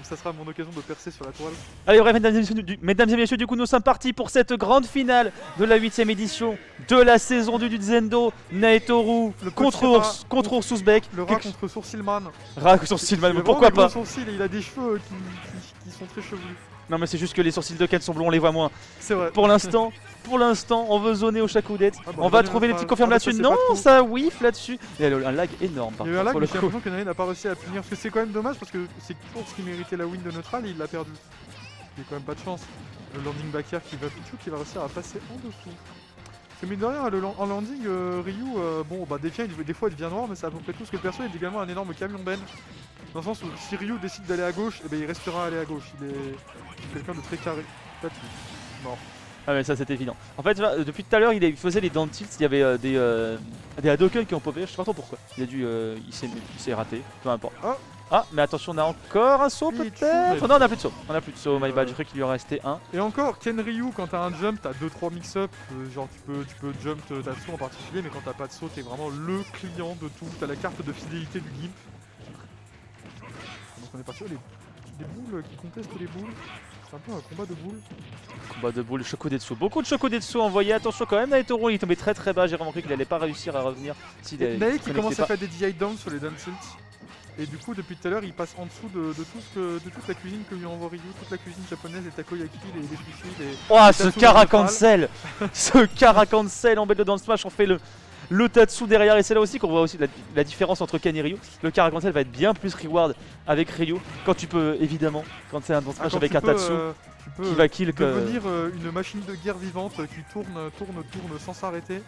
ça sera mon occasion de percer sur la toile. Allez bref mesdames et messieurs, du coup nous sommes partis pour cette grande finale de la 8ème édition de la saison du Zendo. Naetoru contre Ursusbeck. Le rat contre Sourcilman. Rat contre Sourcilman, mais Il a pourquoi vraiment pas des gros sourcils et il a des cheveux qui sont très chevelus. Non mais c'est juste que les sourcils de Ken sont blonds, on les voit moins. C'est vrai. Pour l'instant, on veut zoner au Shakudet. Ah bah, on va trouver les petites confirmes là-dessus. Non, ça whiff là-dessus. Il y a un lag énorme par contre. Il y a eu un lag, mais le j'ai l'impression que Nae n'a pas réussi à punir. Parce que c'est quand même dommage parce que c'est Course qui méritait la win de neutral et il l'a perdu. Il n'y a quand même pas de chance. Le landing back air qui va Pichu qui va réussir à passer en dessous. Parce que mine de rien, en landing, Ryu, bon bah des fois il devient noir, mais c'est à peu près tout. Parce que le perso il est également un énorme camion ben. Dans le sens où si Ryu décide d'aller à gauche, eh ben, il restera aller à gauche. Il est quelqu'un de très carré. Peut-être mort. Ah mais ça c'est évident. En fait depuis tout à l'heure il faisait les down tilts, il y avait des Hadouken qui ont popé, je sais pas trop pourquoi. Il s'est raté, peu importe. Ah mais attention, on a encore un saut peut-être. Non, on a plus de saut. My bad, je crois qu'il lui en restait un. Et encore, Ken Ryu, quand t'as un jump, t'as 2-3 mix-up. Genre tu peux jump Tatsu en particulier, mais quand t'as pas de saut, t'es vraiment le client de tout. T'as la carte de fidélité du Gimp. Donc on est parti, des boules qui contestent les boules. C'est un peu un combat de boules. Combat de boules, Shokodetsu. Beaucoup de Shokodetsu envoyés. Attention quand même, Naetoru il est tombé très bas. J'ai remarqué qu'il allait pas réussir à revenir. Nae qui commence à faire des DI down sur les down tilts. Et du coup, depuis tout à l'heure, il passe en dessous de toute la cuisine que lui envoie Ryu, toute la cuisine japonaise, les takoyaki, les sushis, les... Oh, ce Kara cancel. Ce Kara cancel en bête de dans le smash, on fait le Tatsu derrière, et c'est là aussi qu'on voit aussi la différence entre Ken et Ryu. Le Kara cancel va être bien plus reward avec Ryu, quand tu peux, évidemment, quand c'est un dans smash avec un Tatsu qui va kill. Devenir une machine de guerre vivante qui tourne sans s'arrêter.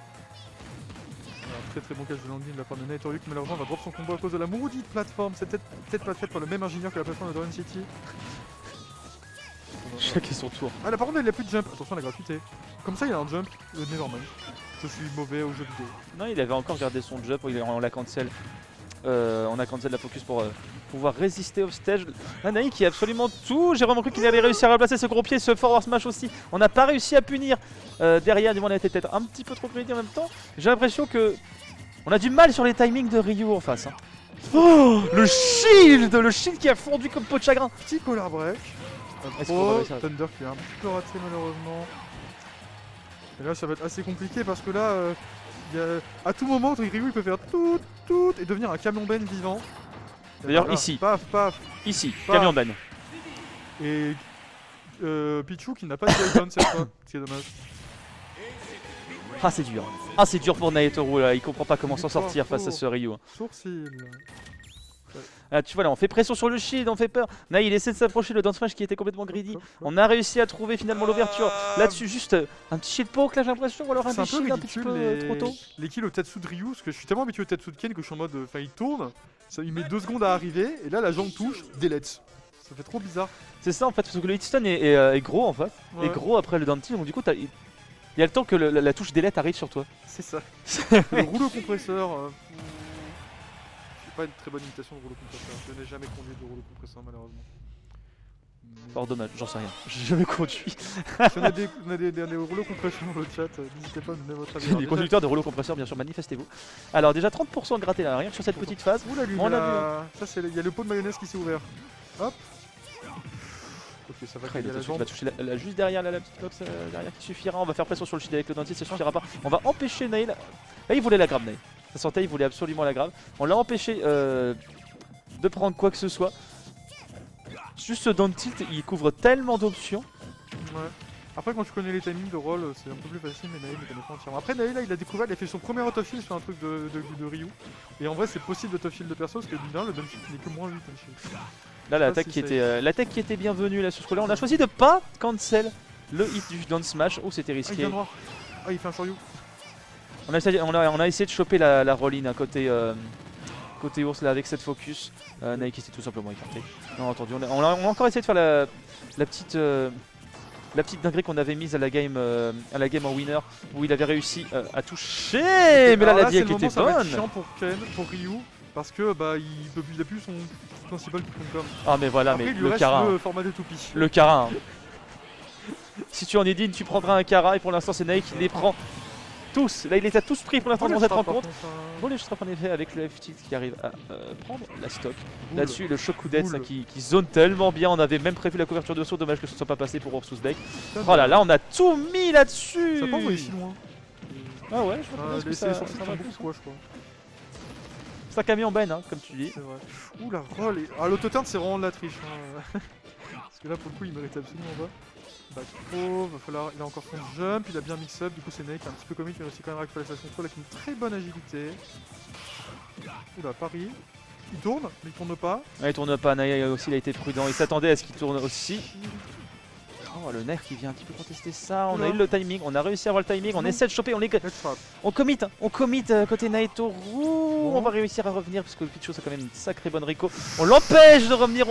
Très bon catch de landing de la part de Naetoru qui malheureusement va drop son combo à cause de la maudite plateforme. C'est peut-être pas faite par le même ingénieur que la plateforme de Dragon City. Chacun son tour. Ah là par contre il a plus de jump, attention à la gratuité. Comme ça il a un jump, nevermind. Je suis mauvais au jeu vidéo. Non, il avait encore gardé son jump, on l'a cancel. On a cancel la focus pour pouvoir résister au stage. Nae qui a absolument tout. J'ai vraiment cru qu'il allait réussir à replacer ce gros pied, ce forward smash aussi. On n'a pas réussi à punir derrière, du moins on a été peut-être un petit peu trop greedy en même temps. J'ai l'impression que on a du mal sur les timings de Ryu en face. Hein. Oh, le shield qui a fondu comme peau de chagrin. Petit collar break. Thunder qui est un petit peu raté malheureusement. Et là ça va être assez compliqué parce que là à tout moment Ryu il peut faire tout et devenir un camion ben vivant. D'ailleurs ici. Paf. Ici, paf. camion ben. Et Pichu qui n'a pas de down cette fois, ce qui est dommage. Ah c'est dur. Ah c'est dur pour Naetoru là, il comprend pas comment s'en sortir face à ce Ryu. Sourcil. Ah, tu vois là, on fait pression sur le shield, on fait peur. Nae il essaie de s'approcher, le down smash qui était complètement greedy. On a réussi à trouver finalement l'ouverture. Là-dessus, juste un petit shield poke là, j'ai l'impression, ou alors un petit shield un petit peu trop tôt. Les kills au Tatsu de Ryu, parce que je suis tellement habitué au Tatsu de Ken que je suis en mode. Enfin, il tourne, il met 2 secondes à arriver, et là la jambe touche, delete. Ça fait trop bizarre. C'est ça en fait, parce que le hitstun est gros en fait, et gros après le down tilt, donc du coup il y a le temps que la touche delete arrive sur toi. C'est ça. Le rouleau compresseur. Pas une très bonne imitation de rouleau compresseur. Je n'ai jamais conduit de rouleau compresseur malheureusement. Fort dommage, j'en sais rien. J'ai jamais conduit. Si on a des rouleaux compresseurs dans le chat, n'hésitez pas à nous donner votre avis. Les conducteurs de rouleaux compresseurs, bien sûr, manifestez-vous. Alors déjà 30% gratté là, rien que sur cette petite phase. Ouh la lune, ça c'est il y a le pot de mayonnaise qui s'est ouvert. Hop. Ok, ça va il va toucher juste derrière la petite box derrière qui suffira. On va faire pression sur le shield avec le dentiste, ça suffira pas. On va empêcher Nae. Là il voulait la grab Nae. Ça sentait, il voulait absolument la grab. On l'a empêché de prendre quoi que ce soit. Juste ce down tilt, il couvre tellement d'options. Ouais. Après quand tu connais les timings de roll, c'est un peu plus facile, mais Nae ne connaît pas entièrement. Après Nae là il a découvert, il a fait son premier auto-shield sur un truc de Ryu. Et en vrai c'est possible d'auto-shield de perso parce que du le down tilt n'est que moins 8 shield. Là l'attaque qui était bienvenue là sur ce coup là, on a choisi de pas cancel le hit du down smash. Oh c'était risqué. Il fait un shoryu. On a essayé de choper la roll-in à côté ours là avec cette focus. Nae qui s'est tout simplement écarté. Non entendu, on a encore essayé de faire la petite dinguerie qu'on avait mise à la game en winner où il avait réussi à toucher. Mais là la diag était bonne. Ça va être chiant pour Ryu. Parce que il a plus son principal comme. Ah mais voilà, après, mais il lui le reste Kara. Le format de toupie. Le Kara. Hein. Si tu en es digne, tu prendras un Kara et pour l'instant c'est Nae qui les prend. Tous. Là, il les a tous pris pour l'instant dans cette rencontre. Contre, Bon, les frappes en effet avec le F-Tilt qui arrive à prendre la stock. boule. Là-dessus, le Shokudets Boule. qui zone tellement bien. On avait même prévu la couverture de saut. Dommage que ce ne soit pas passé pour Ursusbeck. Putain, Oh là là, on a tout mis là-dessus. Ça a pas envoyé si loin. Ah ouais, je pense que Les ça sorties va sont plus. beaucoup quoi, je crois. C'est un camion Ben, hein, comme tu dis. C'est vrai. Ouh la roll. Ah, l'auto-turn, c'est vraiment de la triche. Hein. Parce que là, pour le coup, il mérite absolument pas. Back pro, va falloir. Il a encore son jump, il a bien mix-up. Du coup, c'est Nate qui est un petit peu comique, mais aussi quand même récupérer sa contrôle avec une très bonne agilité. Oula, Paris. Il tourne, mais il tourne pas. Ouais, il tourne pas. Naya aussi, il a été prudent. Il s'attendait à ce qu'il tourne aussi. Oh, le nerf qui vient un petit peu contester ça. On a Oula. eu le timing, on a réussi à avoir le timing. On Non. essaie de choper, Let's trap. on commit côté Naitoru. On va réussir à revenir parce que le Picho c'est quand même une sacrée bonne Rico. On l'empêche de revenir.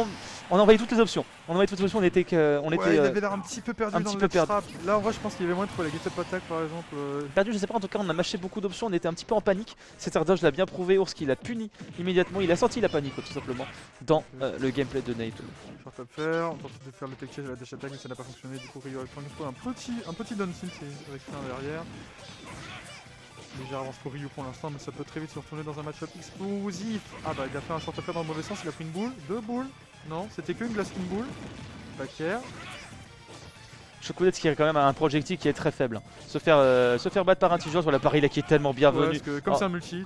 On a envoyé toutes les options. On était Ouais, il avait l'air un petit peu perdu un dans petit le peu let's perdu. trap. Là, en vrai, je pense qu'il y avait moyen de trouver la get-up attack par exemple. perdu, je sais pas, en tout cas on a mâché beaucoup d'options, on était un petit peu en panique. Cet dodge l'a bien prouvé, Ours qui l'a puni immédiatement, il a senti la panique tout simplement dans le gameplay de Naitoru. Short up faire, on tente de faire le tech chase à la dash attack, mais ça n'a pas fonctionné. Du coup, Ryu a trouvé un petit down tilt avec un derrière. Légère avance pour Ryu pour l'instant, mais ça peut très vite se retourner dans un match-up explosif. Ah bah, il a fait un short up dans le mauvais sens, il a pris une boule, deux boules. Non, c'était qu'une glace une boule. Back air. Shokudets qui a quand même un projectile qui est très faible. Se faire battre par un T-Jones, voilà Paris là qui est tellement Ouais, bienvenu. parce que comme Oh. c'est un multi,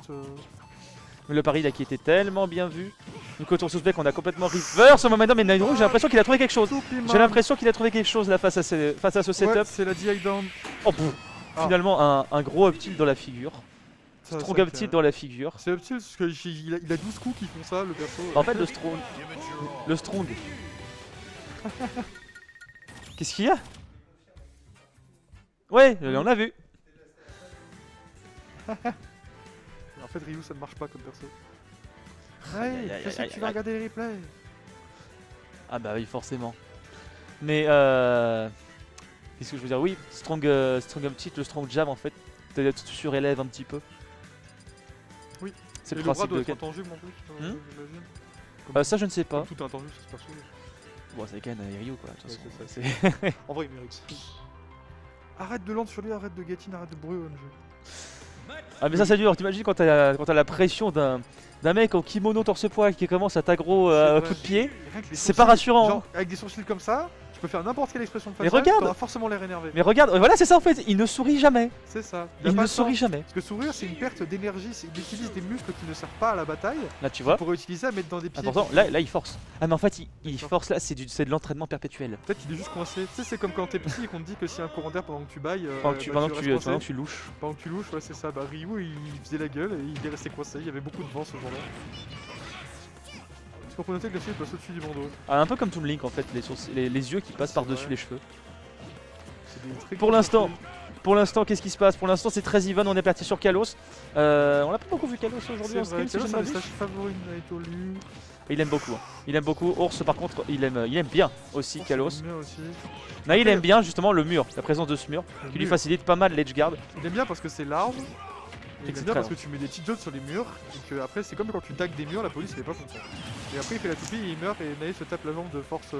Le Paris là qui était tellement bien vu. Du côté suspect on a complètement reverse au momentum, mais Naitoru j'ai l'impression qu'il a trouvé quelque chose. J'ai l'impression qu'il a trouvé quelque chose là face à ce setup. Ouais, c'est la DI down. Oh, boum. Ah. Finalement un gros up tilt dans la figure. Ça, Strong ça, up tilt dans la figure. C'est up tilt parce qu'il a 12 coups qui font ça, le perso. En fait le strong. Qu'est-ce qu'il y a? Ouais, on l'a vu. En fait, Ryu, ça ne marche pas comme perso. Aïe, Ouais, aïe, je sais aïe, que tu vas aïe. regarder les replays. Ah bah oui, forcément. Mais qu'est-ce que je veux dire? Oui, strong up tilt, le strong jab en fait, tu surélèves un petit peu. Oui. C'est Et le le bras principe doit de être intangible en plus, Hmm j'imagine. ça je ne sais pas. Tout est intangible, ça se passe où Bon, c'est quand même Ryu quoi. De toute Ouais, façon. c'est ça. C'est- En vrai, il mérite. Arrête de land sur lui, arrête de get in, arrête de bruit au jeu. Ah mais ça c'est dur, t'imagines quand t'as la pression d'un mec en kimono torse-poil qui commence à t'aggro C'est à vrai. coup de pied, Rien que les c'est pas sourcils, rassurant. Genre, Hein. avec des sourcils comme ça, tu peux faire n'importe quelle expression de Mais façade, regarde. t'auras forcément l'air énervé. Mais regarde, voilà c'est ça en fait, il ne sourit jamais. C'est ça. a Il pas ne le temps. sourit jamais. Parce que sourire, c'est une perte d'énergie, il utilise des muscles qui ne servent pas à la bataille Là tu vois. pour utiliser à mettre dans des pieds. Attention, là il force. Ah mais en fait il force là, c'est de l'entraînement perpétuel. Peut-être qu'il est juste coincé. Tu sais, c'est comme quand t'es petit et qu'on te dit que si y a un courant d'air pendant que tu bailles, Pendant que tu, bah, pendant que restes tu, coincé. pendant que tu louches. Pendant que tu louches, ouais, c'est ça. Bah, Ryu, il faisait la gueule et il est resté coincé. Il y avait beaucoup de vent ce jour-là. Est-ce qu'on peut noter que la fille passe au-dessus du bandeau? Ah, un peu comme Toon Link en fait, les yeux qui passent C'est par-dessus vrai. les cheveux. C'est des très Pour gros l'instant. sourcils. Pour l'instant, qu'est-ce qui se passe? Pour l'instant, c'est très even. On est parti sur Kalos. On n'a pas beaucoup vu Kalos aujourd'hui C'est en vrai, stream, si je Kalos, ne c'est un des m'abuse. stages favoris de Naitoru. Il aime beaucoup. Hein. Il aime beaucoup. Ours, par contre, il aime bien aussi Ours, Kalos. il aime bien aussi. Non, il aime bien justement le mur, la présence de ce mur, Le qui lui mur. facilite pas mal l'edge guard. Il aime bien parce que c'est large. Et il c'est aime bien très parce que tu mets des petites zones sur les murs. Et que après, c'est comme quand tu tags des murs, la police elle est pas contente. Et après, il fait la toupie, il meurt et Nae se tape la jambe de force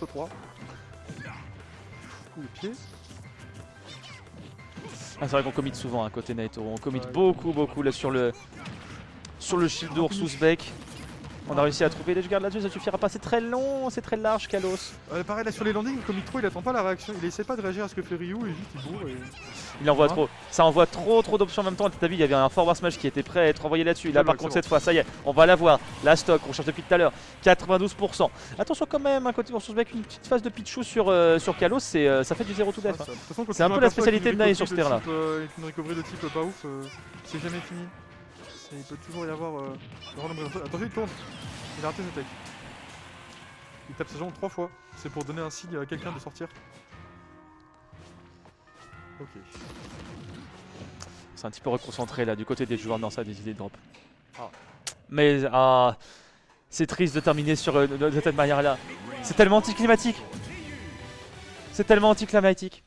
3. Coup de pied. Ah, c'est vrai qu'on commit souvent à côté Naitoru. On commit Ouais. beaucoup là sur le shield d'Ours Uzbek. On a réussi à trouver l'edge guard là-dessus, ça suffira pas. C'est très long, c'est très large, Kalos. Pareil là sur les landings, comme il trop, il attend pas la réaction, il essaie pas de réagir à ce que fait Ryu et juste il bourre et... Il envoie Hein trop. Ça envoie trop d'options en même temps. T'as vu, il y avait un forward smash qui était prêt à être envoyé là-dessus. Là, C'est par vrai, contre, c'est cette fois, ça y est, on va l'avoir. La stock, on cherche depuis tout à l'heure. 92%. Attention quand même, à côté Ursus avec une petite phase de Pichu sur Kalos, ça fait du 0 to death. Ah, ça. De toute façon, quand C'est tu un joues peu la perso avec spécialité une de Nae sur recovery ce terrain-là. type, avec une recovery de type pas ouf, c'est jamais fini. Il peut toujours y avoir... Attention, il tourne. Il a raté sa tech. Il tape sa jambe 3 fois. C'est pour donner un signe à quelqu'un de sortir. Ok. C'est un petit peu reconcentré là du côté des joueurs. Non, ça a des idées de drop. Ah. Mais c'est triste de terminer de cette manière-là. C'est tellement anticlimatique. C'est tellement anticlimatique.